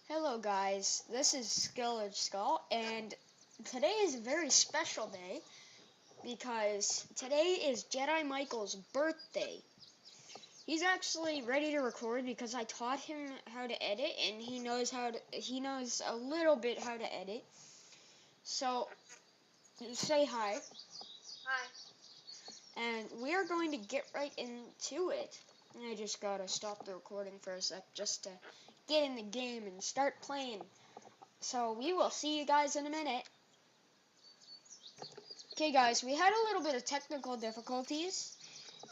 Hello guys, this is Skillage Skull, and today is a very special day because today is Jedi Michael's birthday. He's actually ready to record because I taught him how to edit, and he knows a little bit how to edit. So say hi. Hi. And we are going to get right into it. I just gotta stop the recording for a sec just to get in the game and start playing. So we will see you guys in a minute. Okay guys, we had a little bit of technical difficulties.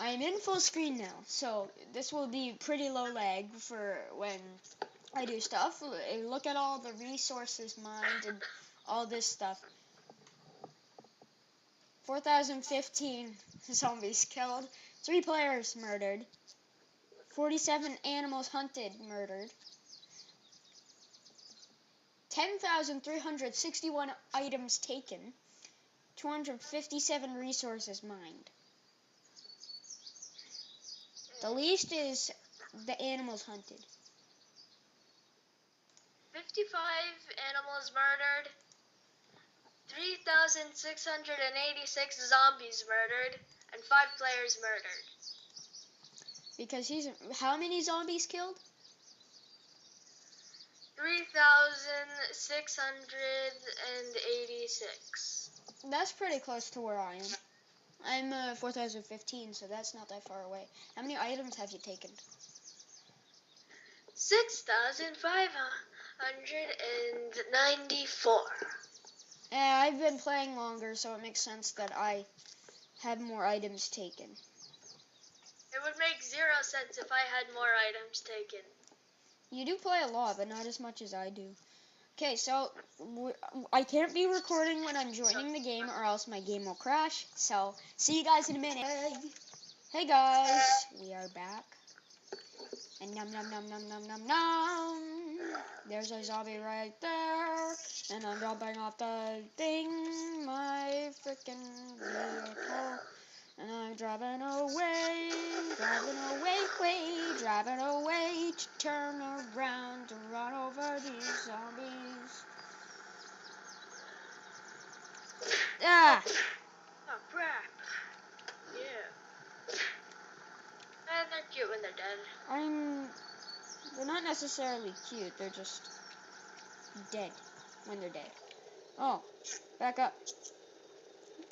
I am in full screen now, so this will be pretty low lag for when I do stuff. Look at all the resources mined and all this stuff. 4,015 zombies killed, 3 players murdered, 47 animals hunted, murdered, 10,361 items taken, 257 resources mined. The least is the animals hunted. 55 animals murdered. 3,686 zombies murdered. And 5 players murdered. Because how many zombies killed? 3,686. That's pretty close to where I am. I'm 4,015, so that's not that far away. How many items have you taken? 6,594. I've been playing longer, so it makes sense that I have more items taken. It would make 0 sense if I had more items taken. You do play a lot, but not as much as I do. Okay, so I can't be recording when I'm joining the game, or else my game will crash. So, see you guys in a minute. Hey guys, we are back. And nom nom nom nom nom nom nom. There's a zombie right there. And I'm dropping off the thing, my freaking vehicle. And I'm driving away to turn around to run over these zombies. Ah! Oh crap. Yeah. And they're cute when they're dead. They're not necessarily cute, they're just dead when they're dead. Oh, back up.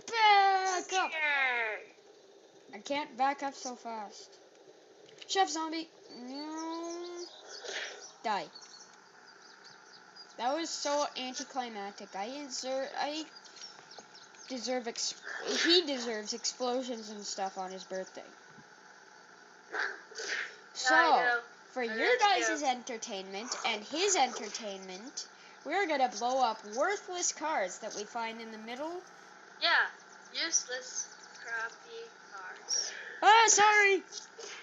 Back up! I can't back up so fast. Chef zombie! No. Die. That was so anticlimactic. He deserves explosions and stuff on his birthday. So, for your guys' entertainment and his entertainment, we're gonna blow up worthless cars that we find in the middle. Yeah, useless, crappy cars. Ah, sorry!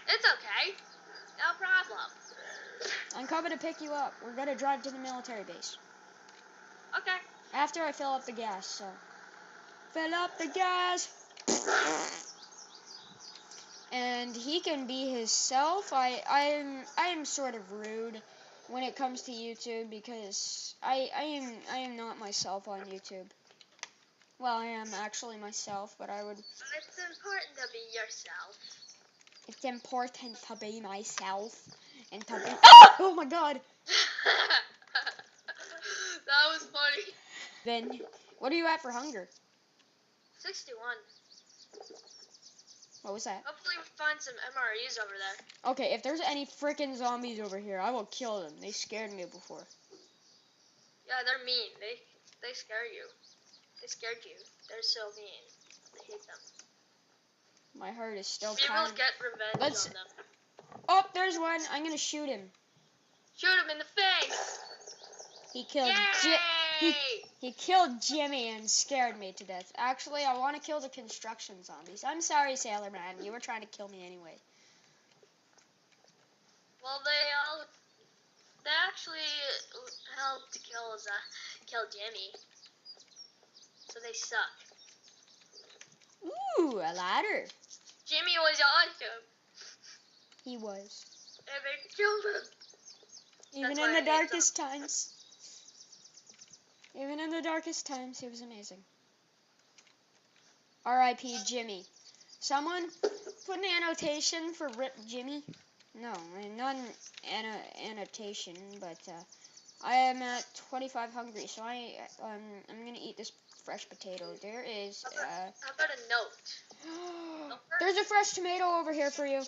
It's okay. No problem. I'm coming to pick you up. We're gonna drive to the military base. Okay. After I fill up the gas, so. Fill up the gas! And he can be himself. I am sort of rude when it comes to YouTube because I am not myself on YouTube. Well, I am actually myself, but I would. But it's important to be yourself. It's important to be myself and to be. Ah! Oh my God! That was funny. Ben, what are you at for hunger? 61. What was that? Hopefully we find some MREs over there. Okay, if there's any freaking zombies over here, I will kill them. They scared me before. Yeah, they're mean. They scare you. They scared you. They're so mean. I hate them. My heart is still We will pounding. get revenge on them. Oh, there's one. I'm gonna shoot him. Shoot him in the face. He killed he killed Jimmy and scared me to death. Actually, I want to kill the construction zombies. I'm sorry, Sailor Man. You were trying to kill me anyway. Well, they actually helped to kill Jimmy. So they suck. Ooh, a ladder. Jimmy was awesome. He was. And they killed him. Even That's in why the I hate darkest times. Even in the darkest times, he was amazing. R.I.P. Jimmy. Someone put an annotation for Rip Jimmy. No, not an annotation, but I am at 25 hungry, so I'm gonna eat this fresh potato. There is How about a note? there's a fresh tomato over here for you.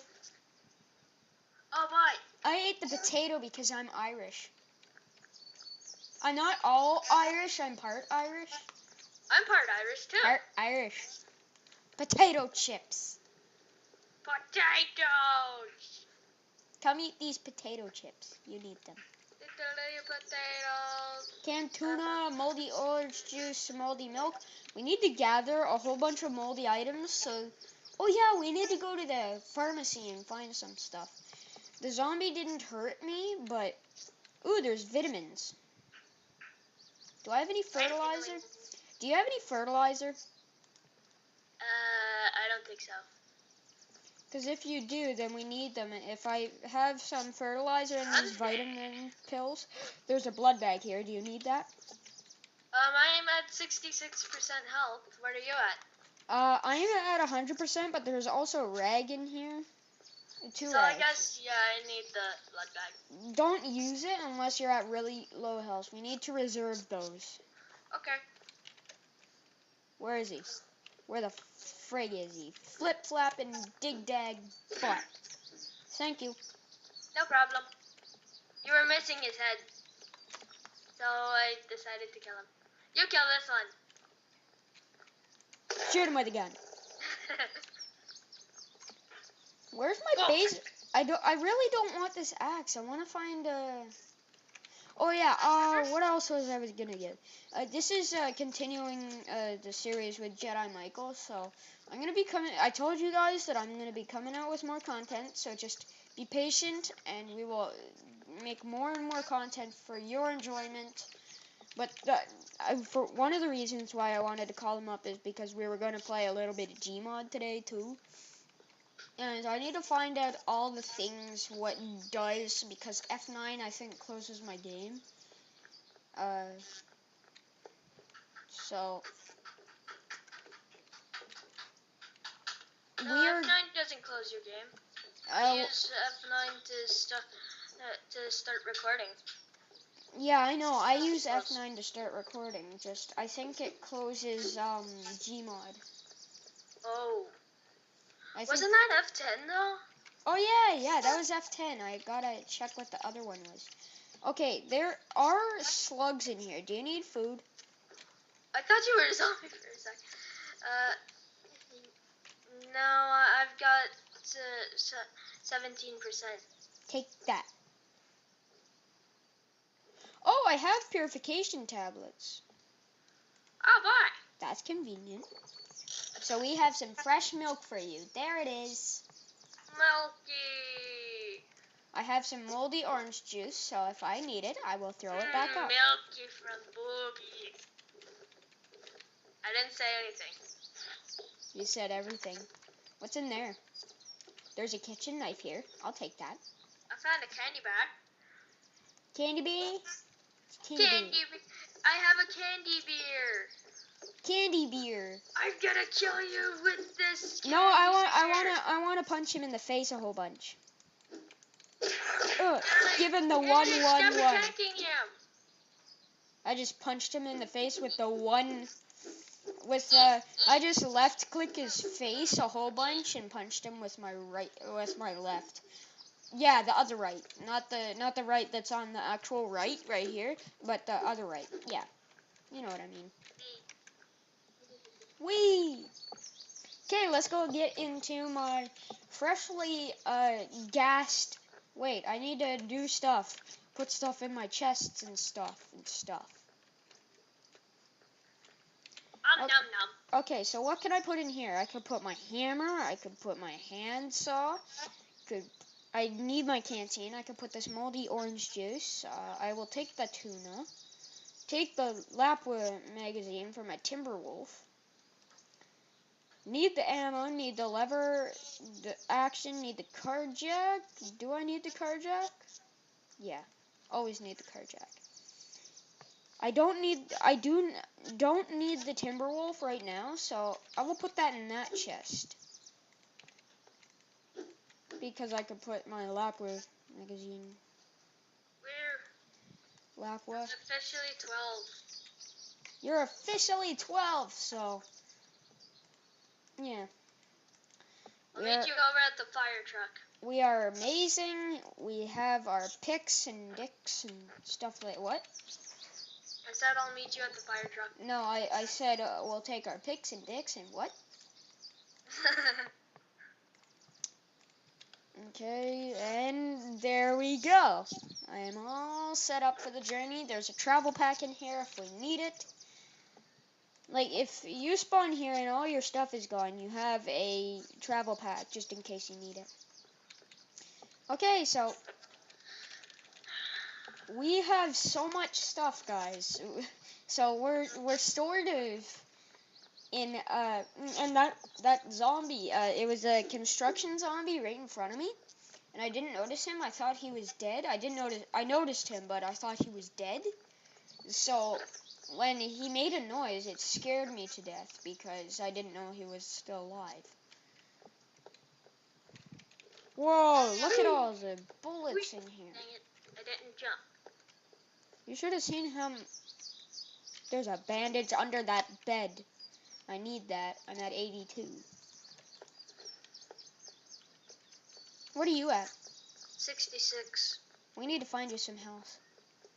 Oh my! I ate the potato because I'm Irish. I'm not all Irish. I'm part Irish. I'm part Irish too. Part Irish. Potato chips. Potatoes. Come eat these potato chips. You need them. Little potatoes. Canned tuna, moldy orange juice, moldy milk. We need to gather a whole bunch of moldy items. So, oh yeah, we need to go to the pharmacy and find some stuff. The zombie didn't hurt me, but ooh, there's vitamins. Do I have any fertilizer? Do you have any fertilizer? I don't think so. Because if you do, then we need them. If I have some fertilizer and these vitamin pills, there's a blood bag here. Do you need that? I'm at 66% health. Where are you at? I'm at 100%, but there's also rag in here. Two So rags. I guess, yeah, I need the blood bag. Don't use it unless you're at really low health. We need to reserve those. Okay. Where is he? Where the frig is he? Flip flap and dig dag butt. Thank you. No problem. You were missing his head. So I decided to kill him. You kill this one. Shoot him with a gun. Where's my base? I really don't want this axe. I want to find oh yeah, what else was I gonna get? This is continuing the series with Jedi Michael, so I'm gonna be coming. I told you guys that I'm gonna be coming out with more content, so just be patient, and we will make more and more content for your enjoyment. But for one of the reasons why I wanted to call him up is because we were gonna play a little bit of Gmod today too. And I need to find out all the things, what it does, because F9 I think closes my game. So F9 doesn't close your game. I use F9 to start recording. Yeah, I know. I use F9 to start recording. Just I think it closes Gmod. Oh. Wasn't that F10 though? Oh yeah, that was F10. I gotta check what the other one was. Okay, there are slugs in here. Do you need food? I thought you were a zombie for a sec. No, I've got 17%. Take that. Oh, I have purification tablets. Oh boy. That's convenient. So we have some fresh milk for you. There it is. Milky. I have some moldy orange juice, so if I need it, I will throw it back up. Milky from boobies. I didn't say anything. You said everything. What's in there? There's a kitchen knife here. I'll take that. I found a candy bar. Candy bee? Candy beer. I have a candy beer. Candy beer. I'm gonna kill you with this. No, I want to punch him in the face a whole bunch. Give him the 1-1-1. Attacking him. I just punched him in the face with the one. I just left click his face a whole bunch and punched him with my left. Yeah, the other right, not the right that's on the actual right here, but the other right. Yeah, you know what I mean. Whee! Okay, let's go get into my freshly gassed. Wait, I need to do stuff. Put stuff in my chests and stuff. Nom nom. Okay, so what can I put in here? I could put my hammer. I could put my handsaw. I need my canteen. I could put this moldy orange juice. I will take the tuna. Take the Lapua magazine for my Timberwolf. Need the ammo. Need the lever. The action. Need the car jack. Do I need the car jack? Yeah. Always need the car jack. Don't need the Timberwolf right now, so I will put that in that chest. Because I could put my Lapua magazine. Lapua. Officially 12. You're officially 12, so yeah. I'll meet you over at the fire truck. We are amazing. We have our picks and dicks and stuff like what? I said I'll meet you at the fire truck. No, I said we'll take our picks and dicks and what? Okay, and there we go. I am all set up for the journey. There's a travel pack in here if we need it. Like, if you spawn here and all your stuff is gone, you have a travel pack just in case you need it. Okay, so we have so much stuff, guys. So we're sort of in and that zombie. It was a construction zombie right in front of me, and I didn't notice him. I thought he was dead. I noticed him, but I thought he was dead. So when he made a noise, it scared me to death because I didn't know he was still alive. Whoa, look at all the bullets in here. Dang it, I didn't jump. You should have seen him. There's a bandage under that bed. I need that. I'm at 82. What are you at? 66. We need to find you some health.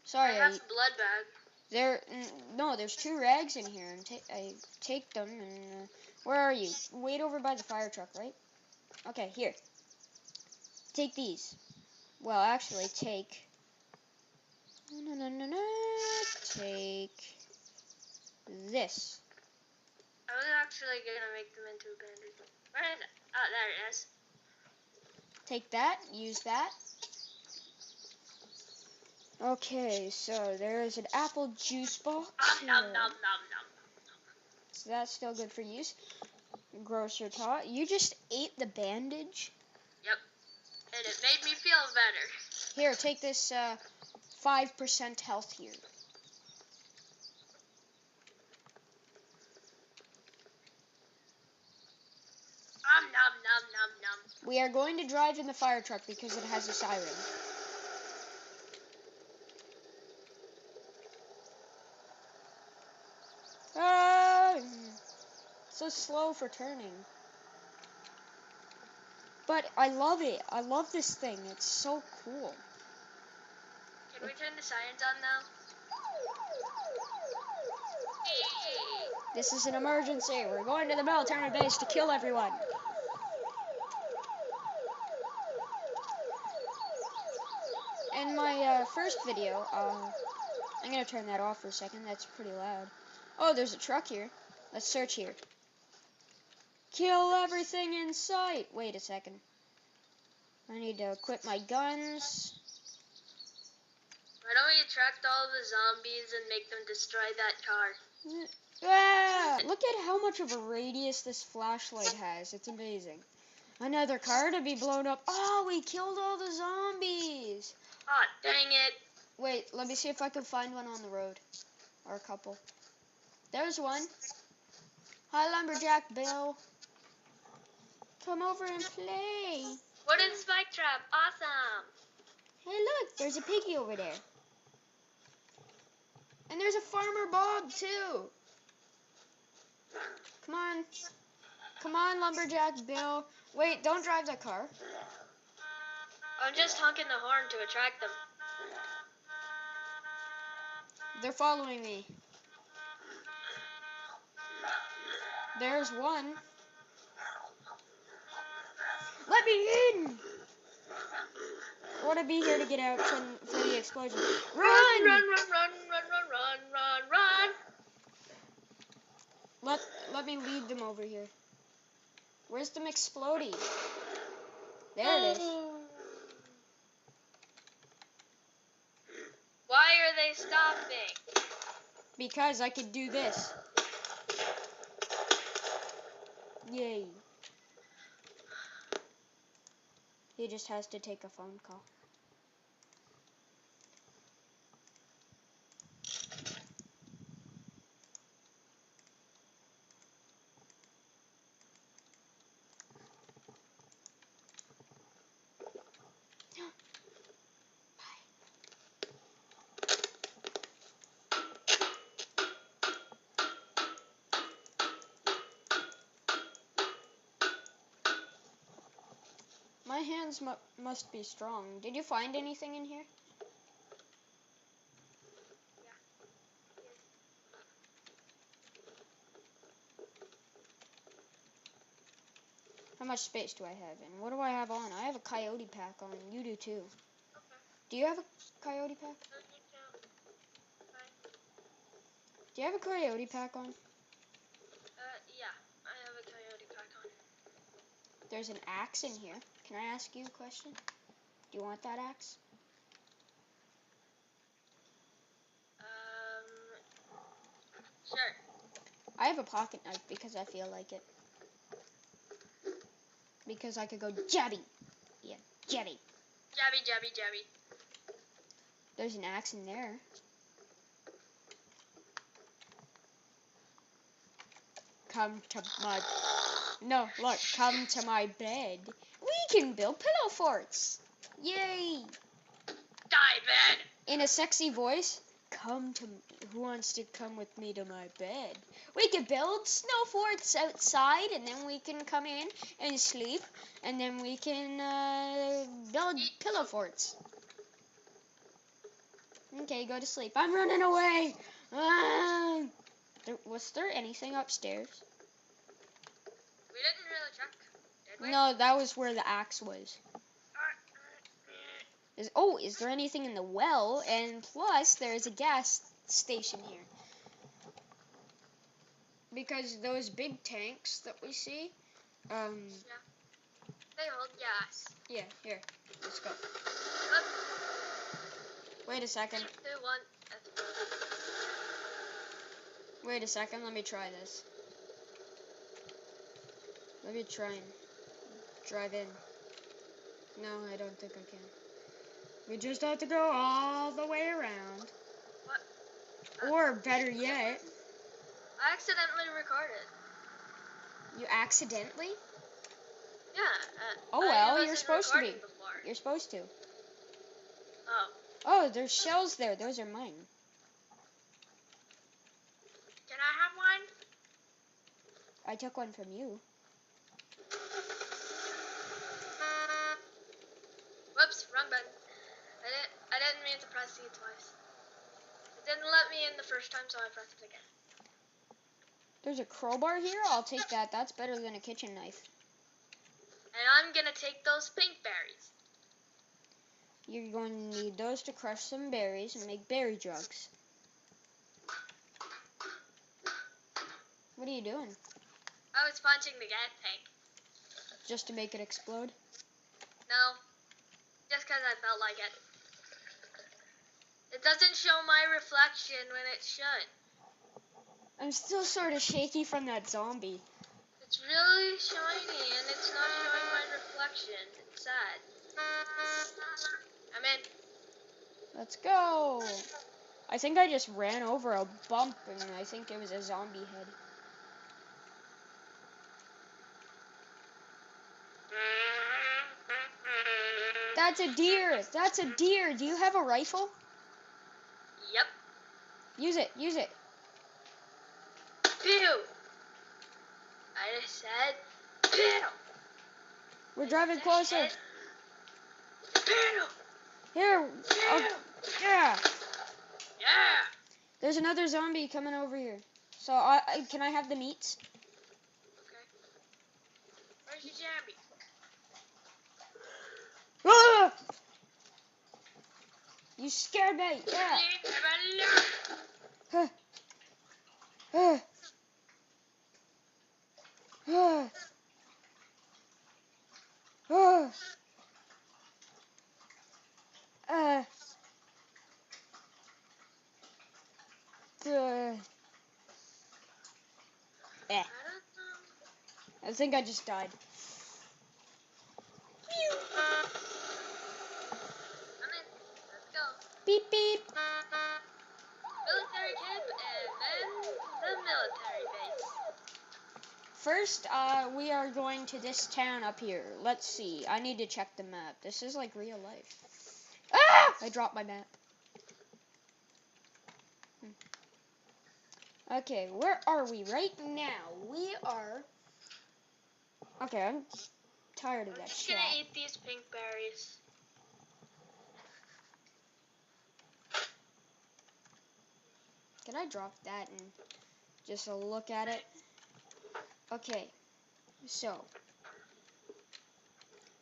Sorry, I have a blood bag. There's 2 rags in here, and I take them. And where are you? Wait over by the fire truck, right? Okay, here. Take these. Well, actually, take. Take this. I was actually gonna make them into a bandage. Where is it? Oh, there it is. Take that. Use that. Okay, so there's an apple juice box. Nom, nom, nom, nom. So that's still good for use. Grocer tot. You just ate the bandage? Yep. And it made me feel better. Here, take this 5% health here. Nom, nom, nom, nom, nom. We are going to drive in the fire truck because it has a siren. Ah, so slow for turning. But I love it. I love this thing. It's so cool. Can we turn the sirens on now? This is an emergency. We're going to the military base to kill everyone. In my first video, I'm going to turn that off for a second. That's pretty loud. Oh, there's a truck here. Let's search here. Kill everything in sight. Wait a second. I need to equip my guns. Why don't we attract all the zombies and make them destroy that car? Ah, look at how much of a radius this flashlight has. It's amazing. Another car to be blown up. Oh, we killed all the zombies. Oh, dang it. Wait, let me see if I can find one on the road. Or a couple. There's one. Hi, Lumberjack Bill. Come over and play. Wooden spike trap. Awesome. Hey, look, there's a piggy over there. And there's a Farmer Bob, too. Come on. Come on, Lumberjack Bill. Wait, don't drive that car. I'm just honking the horn to attract them. They're following me. There's one. Let me in! I want to be here to get out for the explosion. Run! Run, run, run, run, run, run, run, run. Let me lead them over here. Where's the McSplody? There it is. Why are they stopping? Because I could do this. Yay. He just has to take a phone call. hands must be strong. Did you find anything in here? How much space do I have? And what do I have on? I have a coyote pack on. You do too. Okay. Do you have a coyote pack? Do you have a coyote pack on? Yeah, I have a coyote pack on. There's an axe in here. Can I ask you a question? Do you want that axe? Sure. I have a pocket knife because I feel like it. Because I could go jabby. Yeah, jabby. Jabby, jabby, jabby. There's an axe in there. Come to my... No, look, come to my bed. We can build pillow forts. Yay! Die, bed. In a sexy voice, come to... Who wants to come with me to my bed? We can build snow forts outside, and then we can come in and sleep, and then we can build pillow forts. Okay, go to sleep. I'm running away. Ah! Was there anything upstairs? We didn't really check, did we? No, that was where the axe was. Is there anything in the well? And plus, there's a gas station here. Because those big tanks that we see, Yeah. They hold gas. yeah, here, let's go. Look, Wait a second. 3, 2, 1. Wait a second, let me try this. Let me try and drive in. No, I don't think I can. We just have to go all the way around. What? Or, better yet... I accidentally recorded. You accidentally? Yeah. Oh I well, wasn't you're supposed to be. recording before. You're supposed to. Oh. Oh, there's shells there. Those are mine. Can I have one? I took one from you. Whoops, wrong button. I didn't mean to press E twice. It didn't let me in the first time, so I pressed it again. There's a crowbar here? I'll take that. That's better than a kitchen knife. And I'm gonna take those pink berries. You're going to need those to crush some berries and make berry drugs. What are you doing? I was punching the gas tank. Just to make it explode? No, just because I felt like it. It doesn't show my reflection when it should. I'm still sort of shaky from that zombie. It's really shiny and it's not showing my reflection. It's sad. I'm in. Let's go! I think I just ran over a bump and I think it was a zombie head. That's a deer! That's a deer! Do you have a rifle? Yep. Use it, use it. Pew! I just said pew! We're driving closer. Pew! Here, yeah. Yeah! There's another zombie coming over here. So, can I have the meats? Okay. Where's your zombie? Ah! You scared me. Yeah. Huh. Ah. Ah. Ah. Eh. I think I just died. I'm in. Let's go. Beep beep. Military camp and then the military base. First, we are going to this town up here. Let's see. I need to check the map. This is like real life. Ah! I dropped my map. Okay, where are we right now? We are... Okay, I'm tired of I'm that just shit. gonna eat these pink berries. Can I drop that and just look at it? Okay, so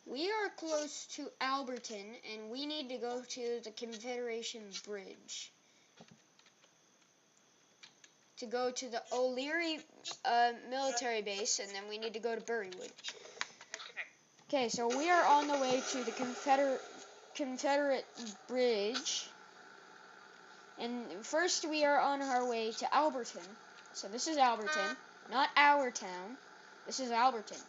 we are close to Alberton, and we need to go to the Confederation Bridge to go to the O'Leary military base, and then we need to go to Burywood. Okay, so we are on the way to the Confederate Bridge, and first we are on our way to Alberton. So this is Alberton, not our town. This is Alberton.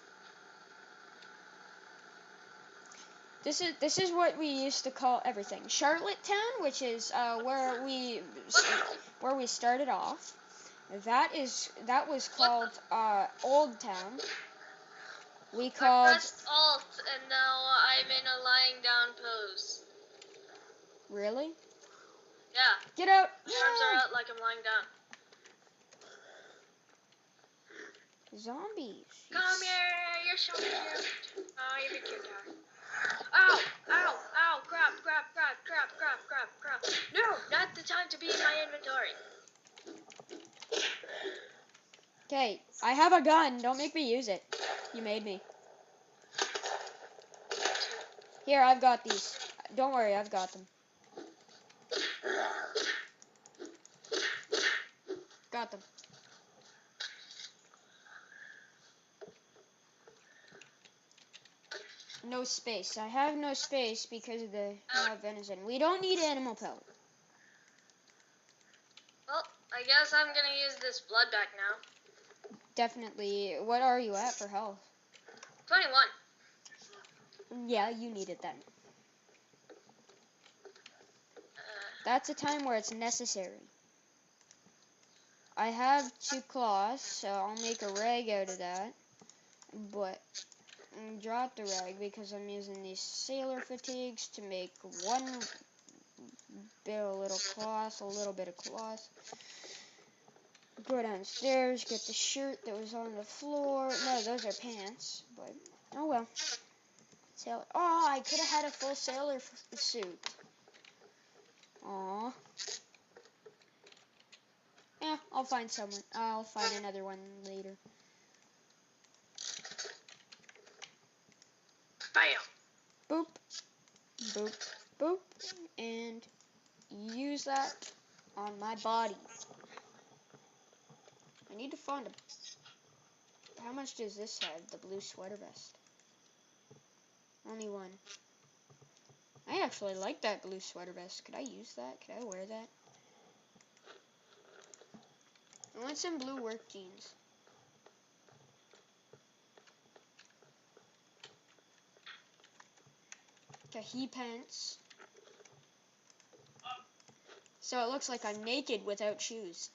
This is what we used to call everything. Charlottetown, which is where we started off. That was called Old Town. We I called pressed Alt and now I'm in a lying down pose. Really? Yeah. Get out! My arms are out like I'm lying down. Zombies. Come here, you're so cute. Oh, you're a cute guy. Ow! Ow! Ow! Crap! Crap! Crap! Crap! Crap! Crap! Crap! No! Not the time to be in my inventory. Okay, I have a gun. Don't make me use it. You made me. Here, I've got these. Don't worry, I've got them. Got them. No space. I have no space because of the venison. We don't need animal pellet. Well, I guess I'm gonna use this blood back now. Definitely. What are you at for health? 21. Yeah, you need it then. That's a time where it's necessary. I have 2 cloths, so I'll make a rag out of that. But drop the rag because I'm using these sailor fatigues to make one bit of little cloth, a little bit of cloth. Go downstairs, get the shirt that was on the floor. No, those are pants, but oh well. Sailor. Oh, I could have had a full sailor suit. Aw. Yeah, I'll find someone. I'll find another one later. Bam! Boop, boop, boop, and use that on my body. I need to find a... How much does this have, the blue sweater vest? Only 1. I actually like that blue sweater vest. Could I use that? Could I wear that? I want some blue work jeans. Kahee pants. So it looks like I'm naked without shoes.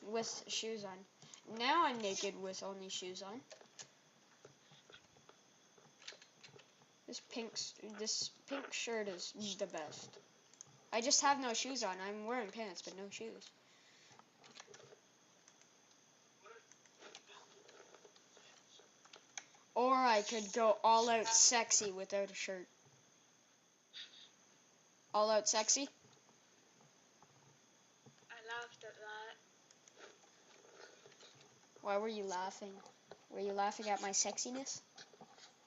With shoes on. Now I'm naked with only shoes on. This pink shirt is the best. I just have no shoes on. I'm wearing pants, but no shoes. Or I could go all out sexy without a shirt. All out sexy? I laughed at that. Why were you laughing? Were you laughing at my sexiness?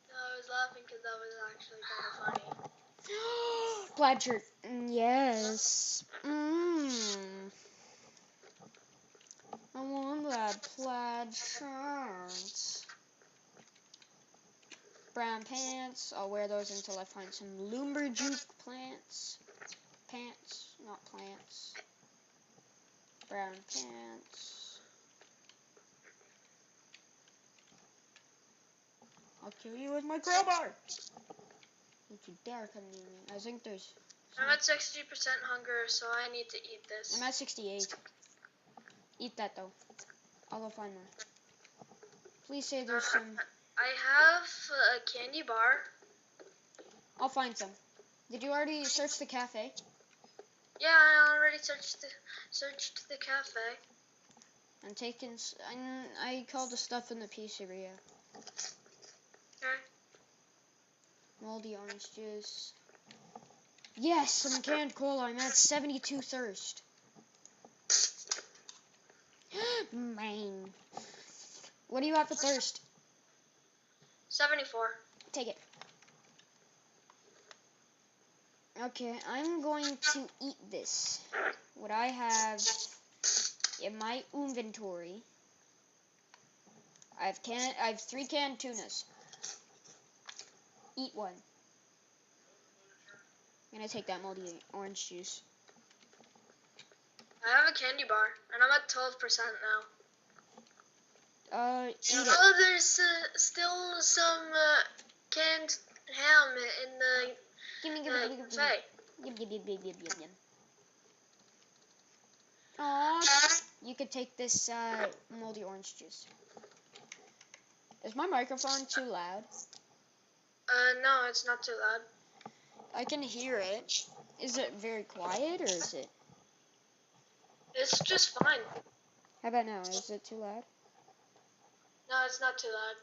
No, I was laughing because that was actually kind of funny. Plaid shirt. Yes. I want that plaid shirt. Brown pants. I'll wear those until I find some lumberjuke plants. Pants, not plants. Brown pants. I'll kill you with my crowbar. Don't you dare come near me. I think there's... I'm at 60% hunger, so I need to eat this. I'm at 68. Eat that, though. I'll go find more. Please say there's some... I have a candy bar. I'll find some. Did you already search the cafe? Yeah, I already searched the cafe. I'm taking... I called the stuff in the pizzeria. Okay. Moldy orange juice. Yes, some canned cola. I'm at 72 thirst. Man. What do you have for thirst? 74. Take it. Okay, I'm going to eat this. What I have in my inventory. I have 3 canned tunas. Eat one. I'm gonna take that moldy orange juice. I have a candy bar, and I'm at 12% now. Eat it. Oh, there's still some canned ham in the Give me. cafe. Yum. Aw, you could take this moldy orange juice. Is my microphone too loud? No, it's not too loud. I can hear it. Is it very quiet or is it? It's just fine. How about now? Is it too loud? No, it's not too loud.